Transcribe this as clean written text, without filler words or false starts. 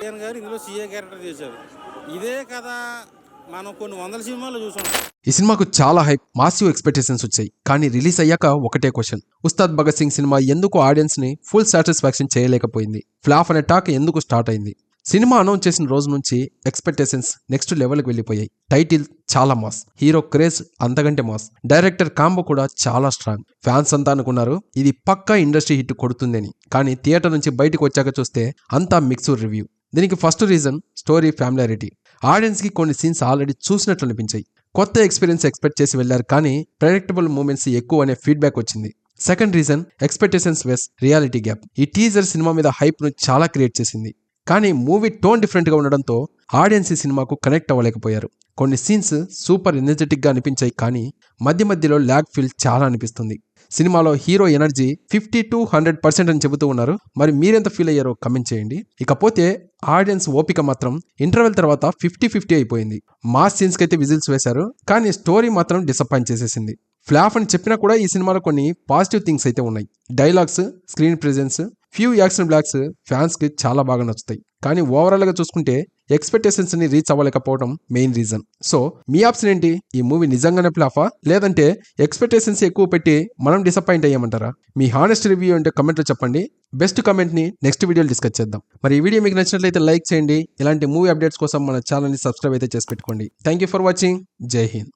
జగన్ గారు ఇందులో CA character చేశారు. ఇదే కథ మనం కొన్ని వందల సినిమాలు చూసాం. ఈ సినిమాకు చాలా హైప్, మాసివ్ ఎక్స్పెక్టేషన్స్ వచ్చాయి. కానీ రిలీజ్ అయ్యాక ఒకటే క్వశ్చన్: ఉస్తాద్ భగత్ సింగ్ సినిమా ఎందుకు ఆడియన్స్ ని ఫుల్ సాటిస్ఫాక్షన్ చేయలేకపోయింది? ఫ్లాప్ అనే టాక్ ఎందుకు స్టార్ట్ అయింది? సినిమా అనౌన్స్ చేసిన రోజు నుంచి ఎక్స్పెక్టేషన్స్ నెక్స్ట్ లెవెల్కి వెళ్ళిపోయాయి. టైటిల్ చాలా మాస్, హీరో క్రేజ్ అంతకంటే మాస్, డైరెక్టర్ కాంబో కూడా చాలా స్ట్రాంగ్. ఫ్యాన్స్ అంతా అనుకున్నారు ఇది పక్కా ఇండస్ట్రీ హిట్ కొడుతుందని. కానీ థియేటర్ నుంచి బయటకు వచ్చాక చూస్తే అంతా మిక్స్డ్ రివ్యూ. దీనికి ఫస్ట్ రీజన్ స్టోరీ ఫ్యామిలారిటీ. ఆడియన్స్ కి కొన్ని సీన్స్ ఆల్రెడీ చూసినట్లు అనిపించాయి. కొత్త ఎక్స్పీరియన్స్ ఎక్స్పెక్ట్ చేసి వెళ్లారు, కానీ ప్రెడిక్టబుల్ మూమెంట్స్ ఎక్కువ అనే ఫీడ్బ్యాక్ వచ్చింది. Second reason expectations vs reality gap. ఈ టీజర్ సినిమా మీద హైప్ ను చాలా క్రియేట్ చేసింది, కానీ మూవీ టోన్ డిఫరెంట్ గా ఉండడంతో ఆడియన్స్ ఈ సినిమాకు కనెక్ట్ అవ్వలేకపోయారు. కొన్ని సీన్స్ సూపర్ ఎనర్జెటిక్ గా అనిపించాయి, కానీ మధ్య మధ్యలో ల్యాగ్ ఫీల్ చాలా అనిపిస్తుంది. సినిమాలో హీరో ఎనర్జీ 50 to 100% అని చెబుతూ ఉన్నారు. మరి మీరెంత ఫీల్ అయ్యారో కమెంట్ చేయండి. ఇకపోతే ఆడియన్స్ ఓపిక మాత్రం ఇంటర్వెల్ తర్వాత 50-50 అయిపోయింది. మాస్ సీన్స్ కి అయితే విజిల్స్ వేశారు, కానీ స్టోరీ మాత్రం డిసప్పాయింట్ చేసేసింది. ఫ్లాప్ అని చెప్పినా కూడా ఈ సినిమాలో కొన్ని పాజిటివ్ థింగ్స్ అయితే ఉన్నాయి. Dialogues, screen presence, few action blocks fans కి చాలా బాగా నచ్చుతాయి. కానీ ఓవరాల్ గా చూసుకుంటే ఎక్స్పెక్టేషన్స్ ని రీచ్ అవ్వలేకపోవడం మెయిన్ రీజన్. సో మీ ఆప్షన్ ఏంటి? ఈ మూవీ నిజంగానే ఫ్లాఫా, లేదంటే ఎక్స్పెక్టేషన్స్ ఎక్కువ పెట్టి మనం డిసప్పాయింట్ అయ్యామంటారా? మీ హానెస్ట్ రివ్యూ అంటే కమెంట్ లో చెప్పండి. బెస్ట్ కమెంట్ ని నెక్స్ట్ వీడియోలో డిస్కస్ చేద్దాం. మరి ఈ వీడియో మీకు నచ్చినట్లయితే లైక్ చేయండి. ఇలాంటి మూవీ అప్డేట్స్ కోసం మన ఛానల్ ని సబ్స్క్రైబ్ అయితే చేసి పెట్టుకోండి. Thank you for watching. జై హింద్.